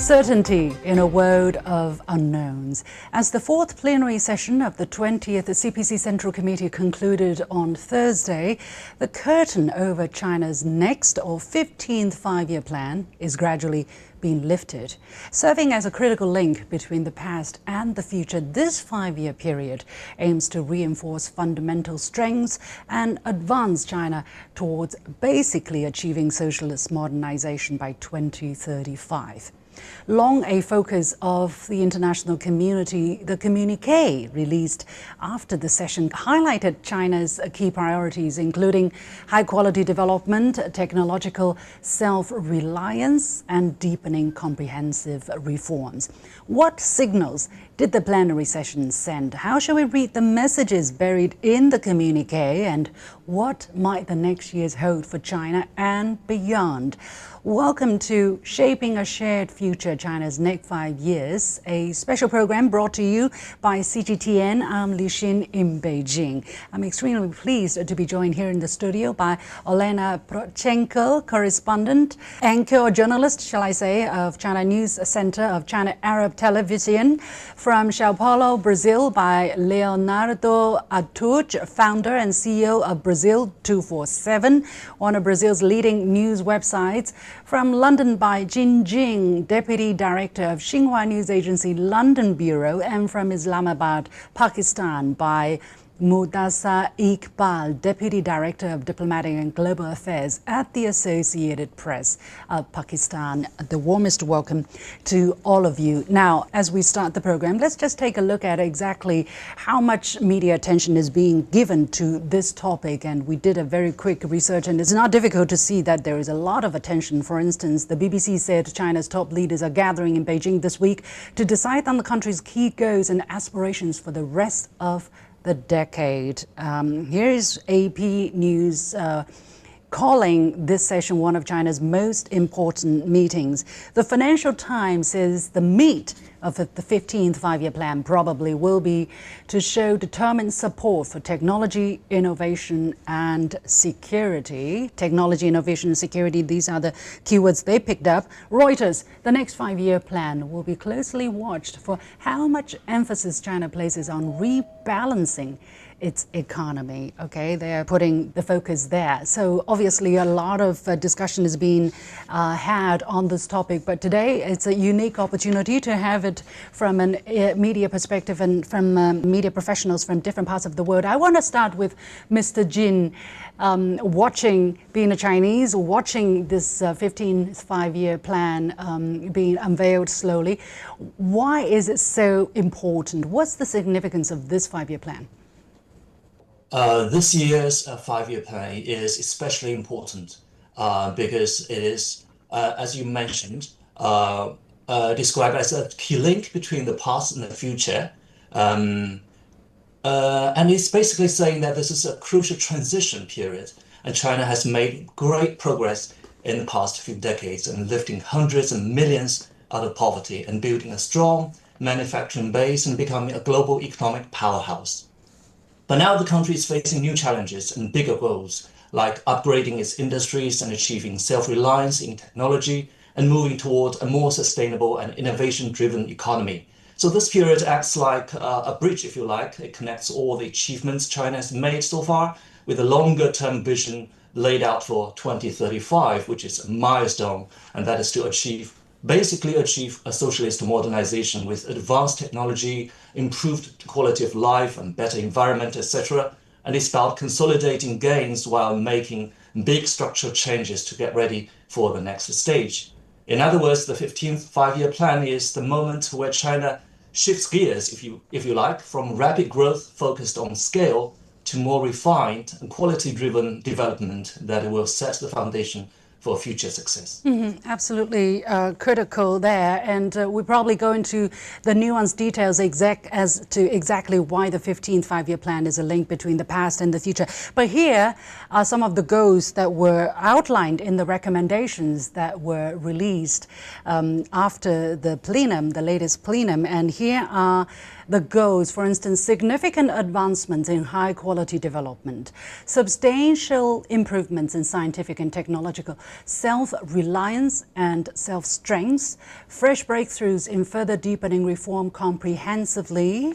Certainty in a world of unknowns. As the fourth plenary session of the 20th CPC Central Committee concluded on Thursday, the curtain over China's next or 15th five-year plan is gradually being lifted. Serving as a critical link between the past and the future, this five-year period aims to reinforce fundamental strengths and advance China towards basically achieving socialist modernization by 2035. Long a focus of the international community, the communique released after the session highlighted China's key priorities, including high-quality development, technological self-reliance, and deepening comprehensive reforms. What signals did the plenary session send? How shall we read the messages buried in the communique, and what might the next years hold for China and beyond? Welcome to Shaping a Shared Future, China's Next 5 Years, a special program brought to you by CGTN. I'm Li Xin in Beijing. I'm extremely pleased to be joined here in the studio by Olena Prochenko, correspondent, anchor or journalist, shall I say, of China News Center of China Arab Television. From Sao Paulo, Brazil, by Leonardo Atuj, founder and CEO of Brazil 247, one of Brazil's leading news websites. From London by Jin Jing, Deputy Director of Xinhua News Agency London Bureau, and from Islamabad, Pakistan by Mudassar Iqbal, Deputy Director of Diplomatic and Global Affairs at the Associated Press of Pakistan. The warmest welcome to all of you. Now, as we start the program, let's just take a look at exactly how much media attention is being given to this topic. And we did a very quick research, and it's not difficult to see that there is a lot of attention. For instance, the BBC said China's top leaders are gathering in Beijing this week to decide on the country's key goals and aspirations for the rest of the decade. Here is AP News calling this session one of China's most important meetings. The Financial Times says the meat of the 15th five-year plan probably will be to show determined support for technology, innovation and security. Technology, innovation and security, these are the keywords they picked up. Reuters, the next five-year plan will be closely watched for how much emphasis China places on rebalancing its economy. Okay, they're putting the focus there. So obviously a lot of discussion is being had on this topic, but today it's a unique opportunity to have it from a media perspective and from media professionals from different parts of the world. I want to start with Mr. Jin. Being a Chinese, watching this 15th five-year plan being unveiled slowly. Why is it so important? What's the significance of this five-year plan? This year's five-year plan is especially important because it is, as you mentioned, described as a key link between the past and the future. And it's basically saying that this is a crucial transition period, and China has made great progress in the past few decades in lifting hundreds and millions out of poverty and building a strong manufacturing base and becoming a global economic powerhouse. But now the country is facing new challenges and bigger goals, like upgrading its industries and achieving self-reliance in technology and moving toward a more sustainable and innovation-driven economy. So this period acts like a bridge, if you like. It connects all the achievements China has made so far with a longer-term vision laid out for 2035, which is a milestone, and that is to basically achieve a socialist modernization with advanced technology, improved quality of life and better environment, etc. And it's about consolidating gains while making big structural changes to get ready for the next stage. In other words, the 15th five-year plan is the moment where China shifts gears, if you like, from rapid growth focused on scale to more refined and quality-driven development that will set the foundation for future success. Absolutely critical there, and we probably go into the nuanced details as to exactly why the 15th five-year plan is a link between the past and the future. But here are some of the goals that were outlined in the recommendations that were released after the plenum, the latest plenum, and here are the goals, for instance, significant advancements in high quality development, substantial improvements in scientific and technological self-reliance and self-strength, fresh breakthroughs in further deepening reform comprehensively.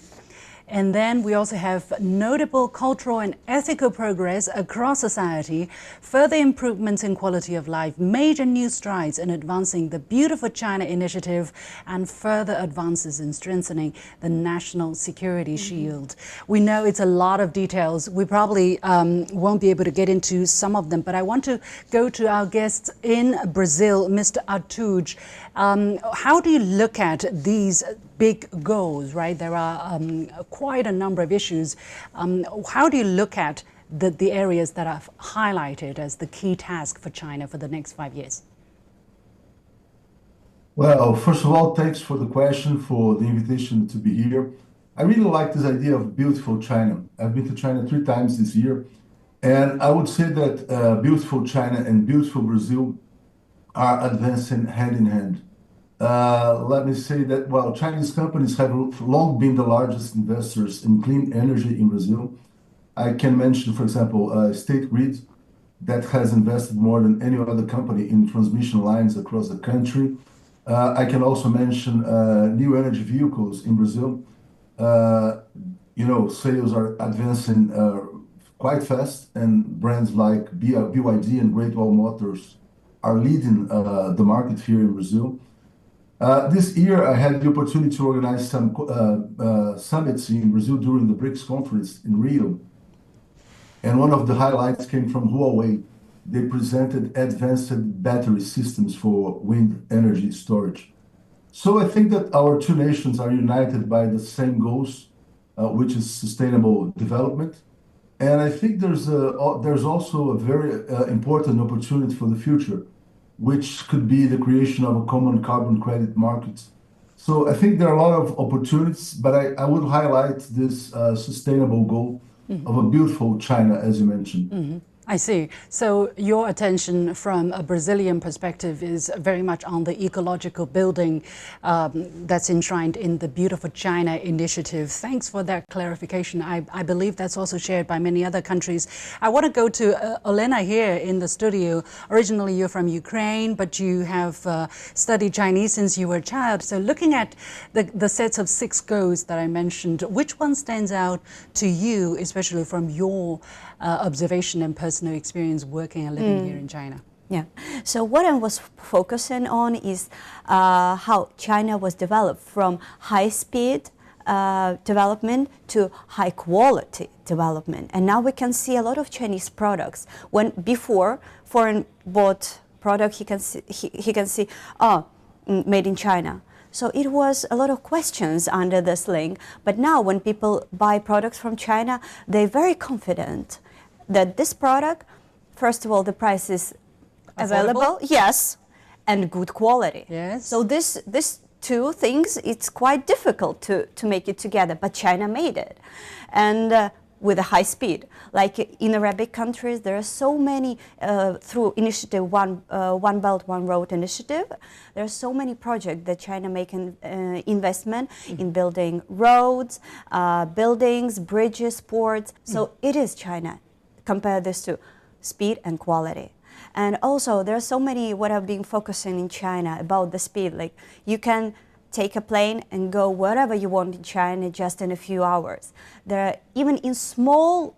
And then we also have notable cultural and ethical progress across society, further improvements in quality of life, major new strides in advancing the Beautiful China initiative, and further advances in strengthening the national security shield. We know it's a lot of details. We probably won't be able to get into some of them, but I want to go to our guests in Brazil, Mr. Artuj. How do you look at these big goals, right? There are quite a number of issues. How do you look at the areas that are highlighted as the key task for China for the next 5 years? Well, first of all, thanks for the question, for the invitation to be here. I really like this idea of beautiful China. I've been to China 3 times this year, and I would say that beautiful China and beautiful Brazil are advancing hand in hand. Let me say that, well, Chinese companies have long been the largest investors in clean energy in Brazil. I can mention, for example, State Grid, that has invested more than any other company in transmission lines across the country. I can also mention new energy vehicles in Brazil. Sales are advancing quite fast, and brands like BYD and Great Wall Motors are leading the market here in Brazil. This year, I had the opportunity to organize some summits in Brazil during the BRICS conference in Rio. And one of the highlights came from Huawei. They presented advanced battery systems for wind energy storage. So I think that our 2 nations are united by the same goals, which is sustainable development. And I think there's also a very important opportunity for the future, which could be the creation of a common carbon credit market. So I think there are a lot of opportunities, but I would highlight this sustainable goal of a beautiful China, as you mentioned. I see. So your attention from a Brazilian perspective is very much on the ecological building that's enshrined in the Beautiful China initiative. Thanks for that clarification. I believe that's also shared by many other countries. I want to go to Olena here in the studio. Originally, you're from Ukraine, but you have studied Chinese since you were a child. So looking at the sets of 6 goals that I mentioned, which one stands out to you, especially from your observation and personal experience working and living here in China? Yeah. So what I was focusing on is how China was developed from high-speed development to high-quality development. And now we can see a lot of Chinese products. When before foreign bought product, he can see, made in China. So it was a lot of questions under this link. But now when people buy products from China, they're very confident that this product, first of all, the price is available, yes, and good quality. Yes. So this 2 things, it's quite difficult to make it together, but China made it. And with a high speed. Like in Arabic countries, there are so many, through initiative One Belt, One Road initiative, there are so many projects that China making investment in building roads, buildings, bridges, ports. So it is China. Compare this to speed and quality. And also there are so many, what I've been focusing in China about the speed, like you can take a plane and go wherever you want in China just in a few hours. There are, even in small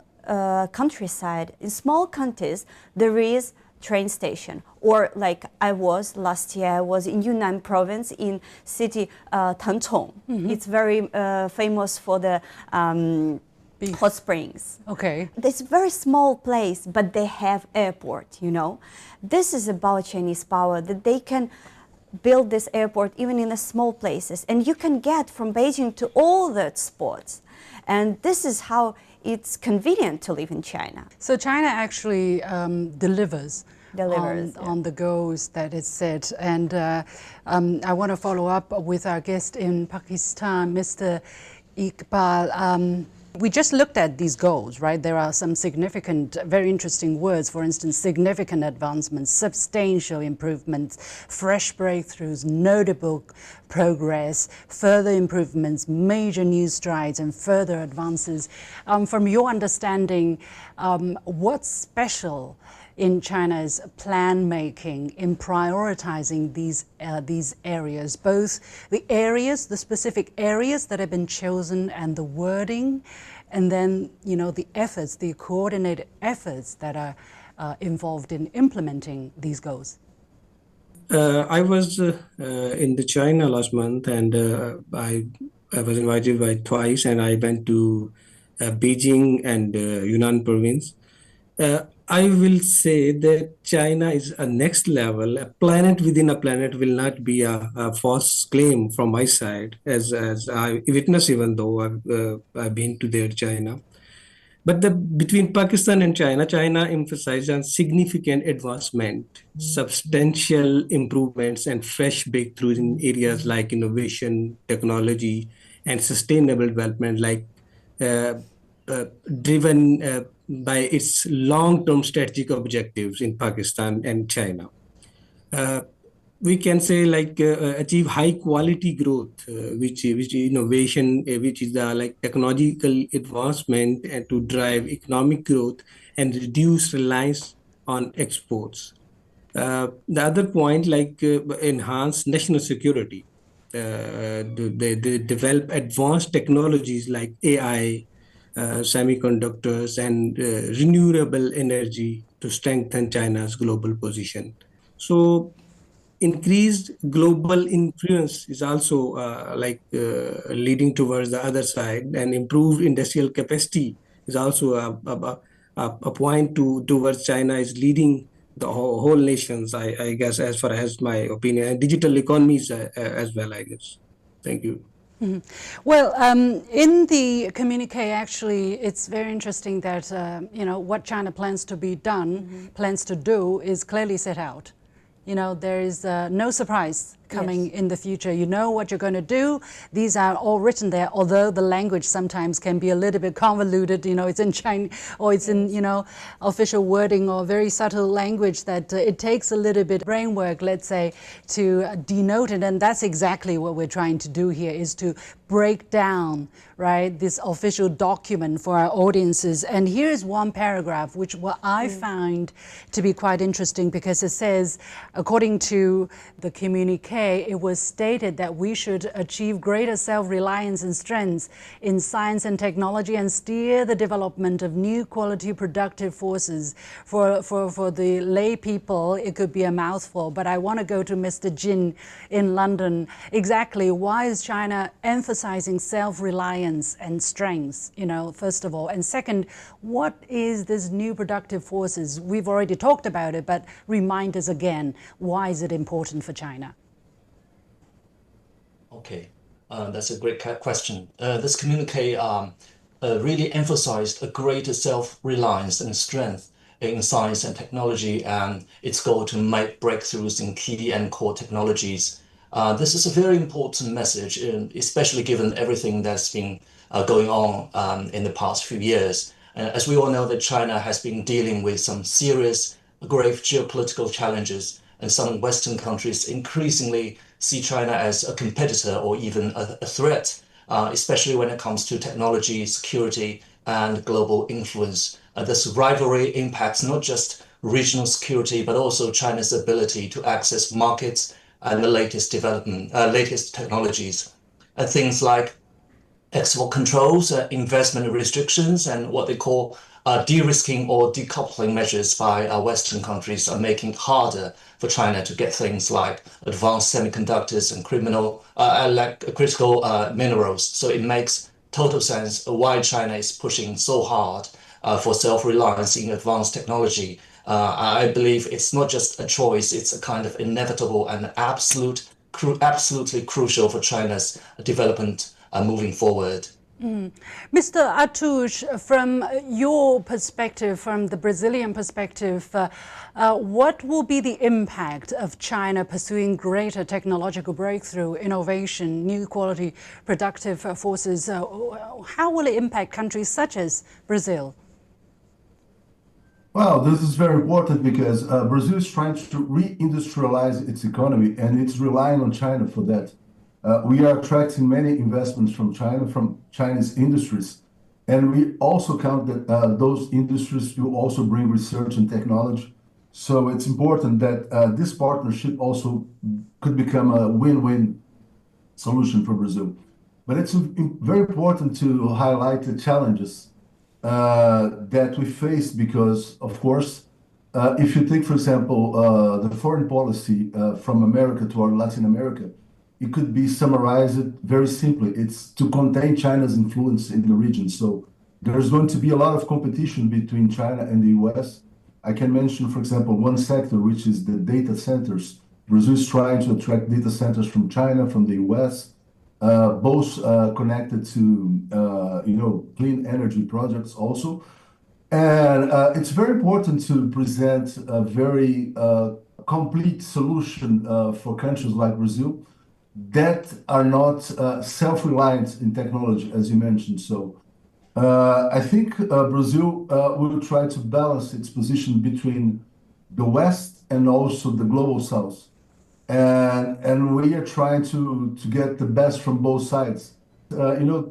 countryside, in small counties, there is train station. Or like last year, I was in Yunnan province in city Tangchong. It's very famous for the hot springs. Okay. It's a very small place, but they have airport, This is about Chinese power, that they can build this airport even in the small places. And you can get from Beijing to all the spots. And this is how it's convenient to live in China. So China actually delivers on the goals that it set. And I want to follow up with our guest in Pakistan, Mr. Iqbal. We just looked at these goals, right? There are some significant, very interesting words. For instance, significant advancements, substantial improvements, fresh breakthroughs, notable progress, further improvements, major new strides, and further advances. From your understanding, what's special in China's plan making, in prioritizing these areas, both the specific areas that have been chosen and the wording, and then, you know, the efforts, the coordinated efforts that are involved in implementing these goals? I was in the China last month, and I was invited by twice, and I went to Beijing and Yunnan province. I will say that China is a next level. A planet within a planet will not be a false claim from my side, as I witness, even though I've been to their China. But between Pakistan and China, China emphasized on significant advancement, substantial improvements, and fresh breakthroughs in areas like innovation, technology, and sustainable development, like driven by its long-term strategic objectives in Pakistan and China. We can say achieve high quality growth, which innovation, which is like technological advancement, and to drive economic growth and reduce reliance on exports. The other point, enhance national security. They develop advanced technologies like AI, semiconductors, and renewable energy to strengthen China's global position. So increased global influence is also leading towards the other side, and improved industrial capacity is also a point towards China is leading the whole nations, I guess, as far as my opinion, and digital economies as well, I guess. Thank you. Mm-hmm. Well, in the communique, actually, it's very interesting that, what China plans to do is clearly set out. You know, there is no surprise coming in the future. You know what you're going to do. These are all written there, although the language sometimes can be a little bit convoluted. You know, it's in Chinese, or it's in, official wording, or very subtle language that it takes a little bit of brain work, let's say, to denote it. And that's exactly what we're trying to do here, is to break down, right, this official document for our audiences. And here's one paragraph, which what I find to be quite interesting, because it says, according to the communique, it was stated that we should achieve greater self-reliance and strength in science and technology, and steer the development of new quality productive forces. For the lay people, it could be a mouthful, but I want to go to Mr. Jin in London. Exactly, why is China emphasizing self-reliance and strength, first of all? And second, what is this new productive forces? We've already talked about it, but remind us again, why is it important for China? Okay, that's a great question. This communique really emphasized a greater self-reliance and strength in science and technology, and its goal to make breakthroughs in key and core technologies. This is a very important message, especially given everything that's been going on in the past few years. As we all know, that China has been dealing with some serious, grave geopolitical challenges, and some Western countries increasingly see China as a competitor or even a threat, especially when it comes to technology, security, and global influence. This rivalry impacts not just regional security, but also China's ability to access markets and the latest technologies. Things like export controls, investment restrictions, and what they call de-risking or decoupling measures by Western countries are making it harder for China to get things like advanced semiconductors and critical minerals. So it makes total sense why China is pushing so hard for self-reliance in advanced technology. I believe it's not just a choice, it's a kind of inevitable and absolutely crucial for China's development moving forward. Mr. Atush, from your perspective, from the Brazilian perspective, what will be the impact of China pursuing greater technological breakthrough, innovation, new quality productive forces? How will it impact countries such as Brazil? Well, this is very important because Brazil is trying to reindustrialize its economy, and it's relying on China for that. We are attracting many investments from China, from Chinese industries, and we also count that those industries will also bring research and technology. So it's important that this partnership also could become a win-win solution for Brazil. But it's very important to highlight the challenges that we face because, of course, if you take, for example, the foreign policy from America toward Latin America, it could be summarized very simply. It's to contain China's influence in the region. So there's going to be a lot of competition between China and the US. I can mention, for example, one sector, which is the data centers. Brazil is trying to attract data centers from China, from the US, both connected to clean energy projects also. And it's very important to present a very complete solution for countries like Brazil that are not self-reliant in technology, as you mentioned. So I think Brazil will try to balance its position between the West and also the global South. And we are trying to get the best from both sides.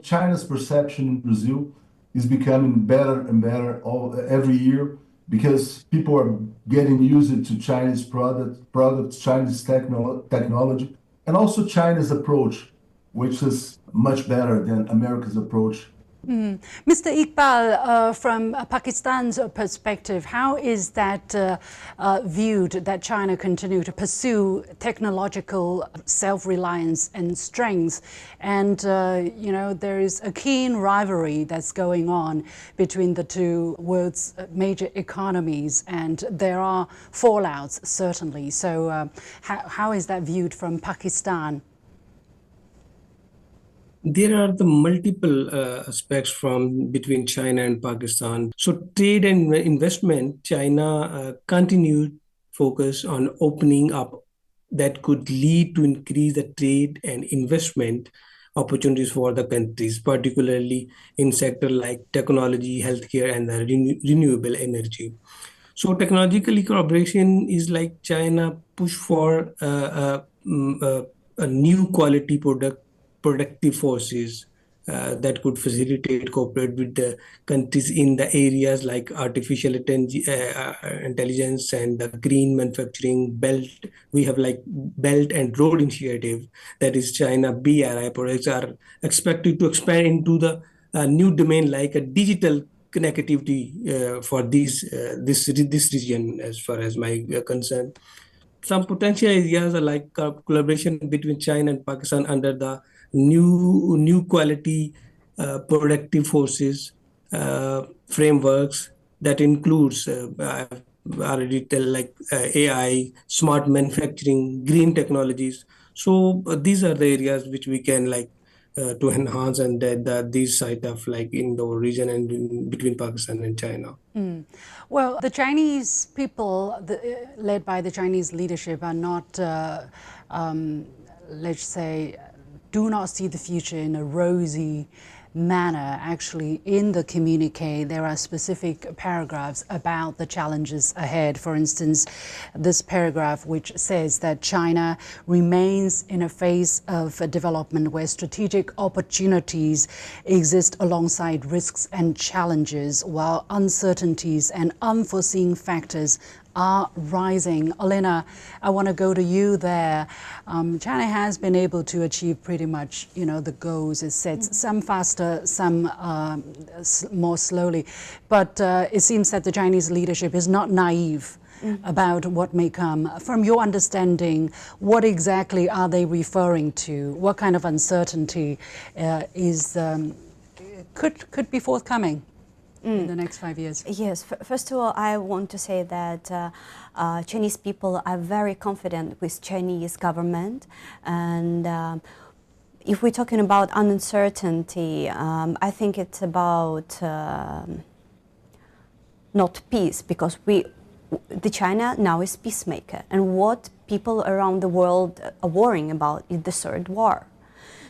China's perception in Brazil is becoming better and better every year because people are getting used to Chinese products, Chinese technology, and also China's approach, which is much better than America's approach. Mr. Iqbal, from Pakistan's perspective, how is that viewed, that China continue to pursue technological self-reliance and strengths? And, there is a keen rivalry that's going on between the two world's major economies, and there are fallouts, certainly. So how is that viewed from Pakistan? There are the multiple aspects from between China and Pakistan. So trade and investment, China continued focus on opening up that could lead to increase the trade and investment opportunities for the countries, particularly in sectors like technology, healthcare, and the renewable energy. So technological cooperation is like China push for a new quality productive forces that could facilitate cooperate with the countries in the areas like artificial intelligence and the green manufacturing belt. We have like Belt and Road Initiative, that is China BRI projects are expected to expand into the new domain like a digital connectivity for this region as far as my concern. Some potential areas are like collaboration between China and Pakistan under the new quality productive forces frameworks that includes already tell like AI, smart manufacturing, green technologies. So these are the areas which we can like to enhance and these side of like in the region and between Pakistan and China. Well, the Chinese people, led by the Chinese leadership, are not, let's say, do not see the future in a rosy manner. Actually, in the communique, there are specific paragraphs about the challenges ahead. For instance, this paragraph which says that China remains in a phase of development where strategic opportunities exist alongside risks and challenges, while uncertainties and unforeseen factors are rising. Elena, I want to go to you there. China has been able to achieve pretty much, the goals it sets, some faster, some more slowly. But it seems that the Chinese leadership is not naive about what may come. From your understanding, what exactly are they referring to? What kind of uncertainty could be forthcoming in the next 5 years? Yes, first of all, I want to say that Chinese people are very confident with Chinese government, and if we're talking about uncertainty, I think it's about not peace, because the China now is peacemaker, and what people around the world are worrying about is the third war.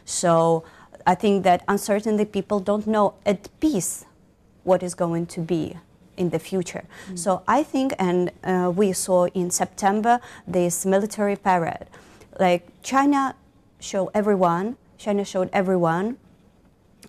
So I think that uncertainty, people don't know at peace what is going to be in the future. So I think, and we saw in September this military parade, like China showed everyone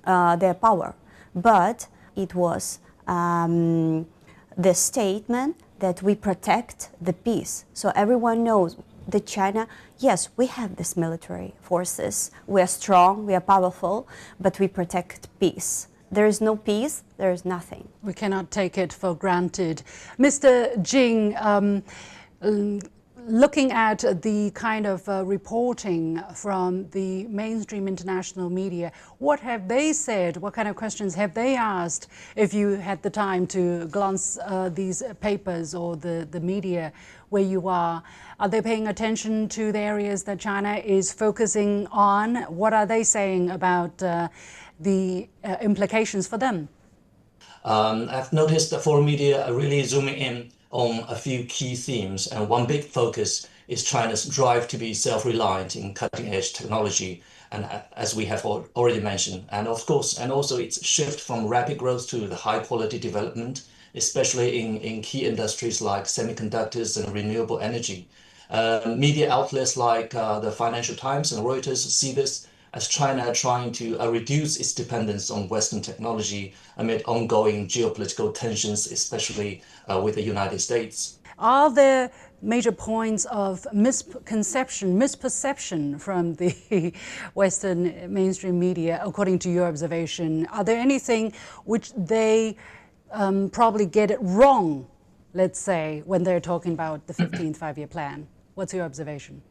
their power, but it was the statement that we protect the peace. So everyone knows that China, yes, we have these military forces, we are strong, we are powerful, but we protect peace. There is no peace, there is nothing. We cannot take it for granted. Mr. Jing, looking at the kind of reporting from the mainstream international media, what have they said? What kind of questions have they asked? If you had the time to glance these papers or the media where you are they paying attention to the areas that China is focusing on? What are they saying about the implications for them? I've noticed that foreign media are really zooming in on a few key themes, and one big focus is China's drive to be self-reliant in cutting-edge technology, and as we have already mentioned, and of course, and also its shift from rapid growth to the high-quality development, especially in key industries like semiconductors and renewable energy. Media outlets like the Financial Times and Reuters see this as China trying to reduce its dependence on Western technology amid ongoing geopolitical tensions, especially with the United States. Are there major points of misperception from the Western mainstream media, according to your observation? Are there anything which they probably get it wrong, let's say, when they're talking about the 15th five-year plan? What's your observation?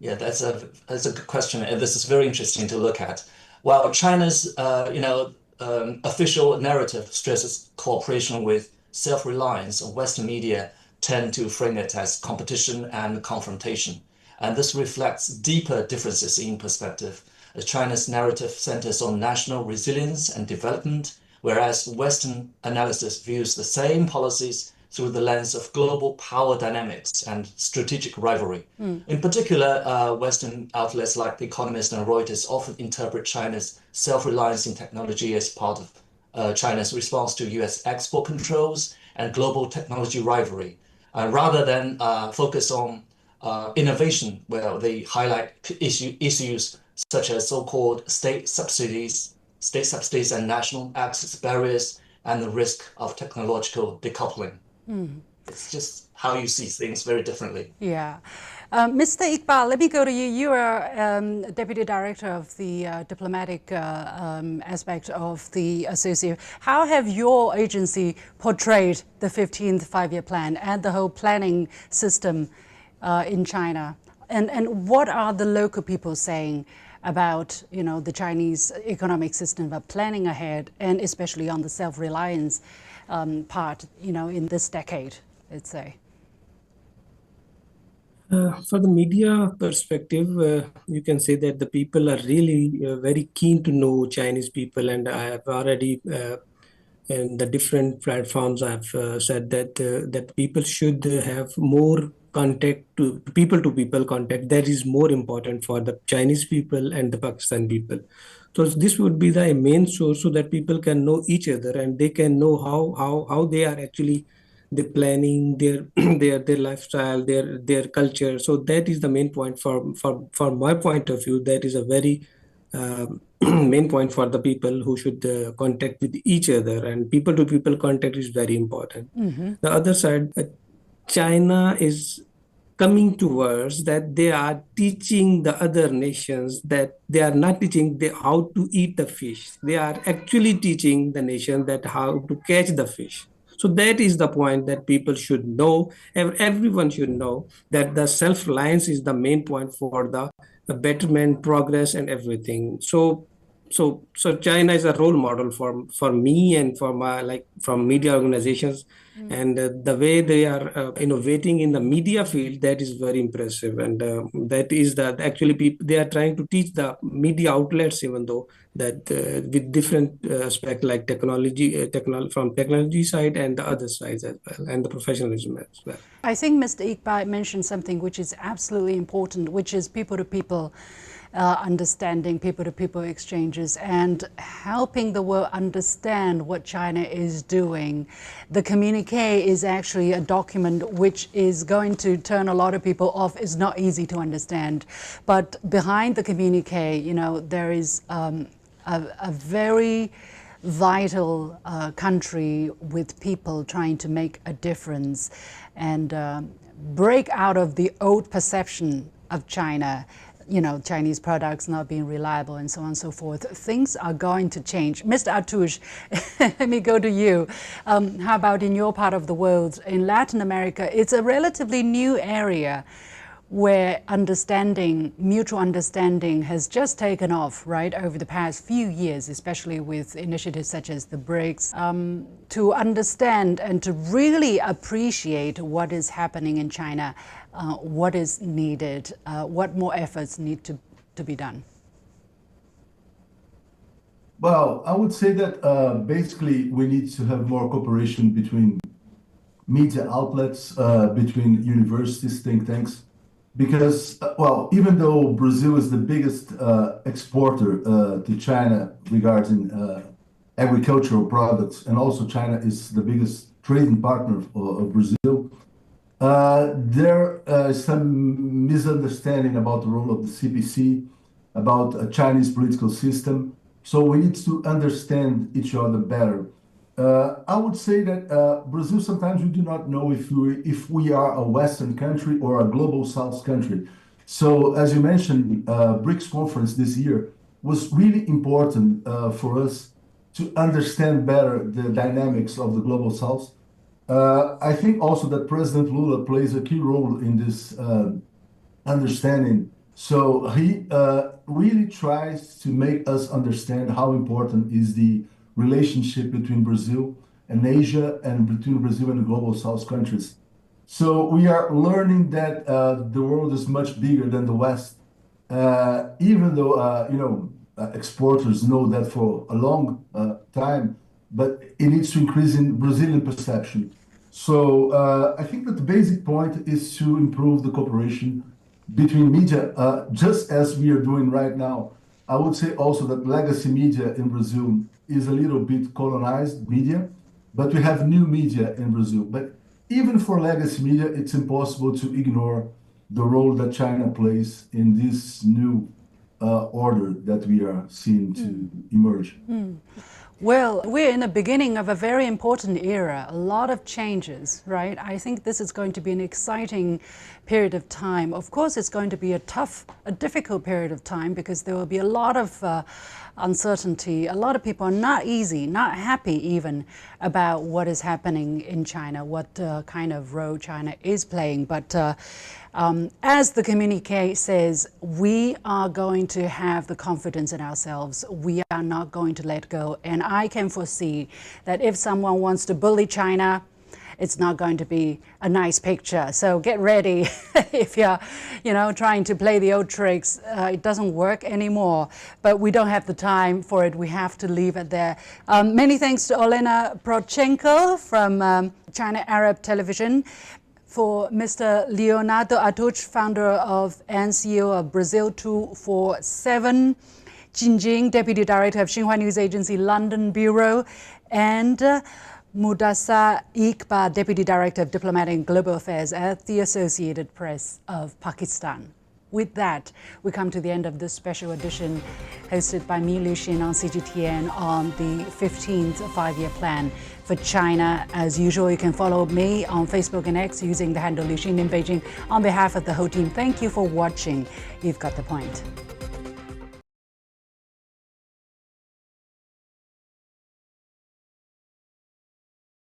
Yeah, that's a good question, and this is very interesting to look at. While China's official narrative stresses cooperation with self-reliance, Western media tend to frame it as competition and confrontation, and this reflects deeper differences in perspective. China's narrative centers on national resilience and development, whereas Western analysis views the same policies through the lens of global power dynamics and strategic rivalry. In particular, Western outlets like The Economist and Reuters often interpret China's self-reliance in technology as part of China's response to US export controls and global technology rivalry, rather than focus on innovation, where they highlight issues such as so-called state subsidies and national access barriers, and the risk of technological decoupling. It's just how you see things very differently. Yeah. Mr. Iqbal, let me go to you. You are Deputy Director of the diplomatic aspect of the association. How have your agency portrayed the 15th five-year plan and the whole planning system in China? And what are the local people saying about, the Chinese economic system, about planning ahead, and especially on the self-reliance part, in this decade, let's say? For the media perspective, you can say that the people are really very keen to know Chinese people, and I have already in the different platforms I've said that people should have more contact to people contact. That is more important for the Chinese people and the Pakistan people. So this would be the main source, so that people can know each other and they can know how they are actually planning their their lifestyle, their culture. So that is the main point for my point of view. That is a very main point for the people who should contact with each other, and people to people contact is very important. The other side, China is coming towards that they are teaching the other nations that they are not teaching how to eat the fish. They are actually teaching the nation that how to catch the fish. So that is the point that people should know, everyone should know, that the self-reliance is the main point for the betterment, progress, and everything. So so China is a role model for me and for my from media organizations, and the way they are innovating in the media field, that is very impressive, and that is that actually people they are trying to teach the media outlets, even though that with different aspect like technology, from technology side and the other sides as well, and the professionalism as well. I think Mr. Iqbal mentioned something which is absolutely important, which is people-to-people understanding, people-to-people exchanges, and helping the world understand what China is doing. The communique is actually a document which is going to turn a lot of people off. It's not easy to understand. But behind the communique, you know, there is a very vital country with people trying to make a difference and break out of the old perception of China, you know, Chinese products not being reliable and so on and so forth. Things are going to change. Mr. Atouche, let me go to you. How about in your part of the world? In Latin America, it's a relatively new area where understanding, mutual understanding has just taken off, right, over the past few years, especially with initiatives such as the BRICS, to understand and to really appreciate what is happening in China, what is needed, what more efforts need to be done. Well, I would say that basically we need to have more cooperation between media outlets, between universities, think tanks, because, well, even though Brazil is the biggest exporter to China regarding agricultural products, and also China is the biggest trading partner of Brazil, there is some misunderstanding about the role of the CPC, about a Chinese political system. So we need to understand each other better. I would say that Brazil, sometimes we do not know if we are a Western country or a global South country. So as you mentioned, BRICS conference this year was really important for us to understand better the dynamics of the global South. I think also that President Lula plays a key role in this understanding. So he really tries to make us understand how important is the relationship between Brazil and Asia and between Brazil and the global South countries. So we are learning that the world is much bigger than the West, even though, exporters know that for a long time, but it needs to increase in Brazilian perception. So I think that the basic point is to improve the cooperation between media, just as we are doing right now. I would say also that legacy media in Brazil is a little bit colonized media, but we have new media in Brazil. But even for legacy media, it's impossible to ignore the role that China plays in this new order that we are seeing to emerge. Well, we're in the beginning of a very important era, a lot of changes, right? I think this is going to be an exciting period of time. Of course, it's going to be a difficult period of time because there will be a lot of uncertainty. A lot of people are not happy even about what is happening in China, what kind of role China is playing. But as the communique says, we are going to have the confidence in ourselves. We are not going to let go. And I can foresee that if someone wants to bully China, it's not going to be a nice picture. So get ready if you're, trying to play the old tricks. It doesn't work anymore, but we don't have the time for it. We have to leave it there. Many thanks to Olena Prochenko from China Arab Television, for Mr. Leonardo Atouche, founder of and CEO of Brazil 247, Jinjing, Deputy Director of Xinhua News Agency London Bureau, and Mudassar Iqbal, Deputy Director of Diplomatic and Global Affairs at the Associated Press of Pakistan. With that, we come to the end of this special edition hosted by me, Liu Xin, on CGTN on the 15th five-year plan for China. As usual, you can follow me on Facebook and X using the handle Liu Xin in Beijing. On behalf of the whole team, thank you for watching. You've got the point.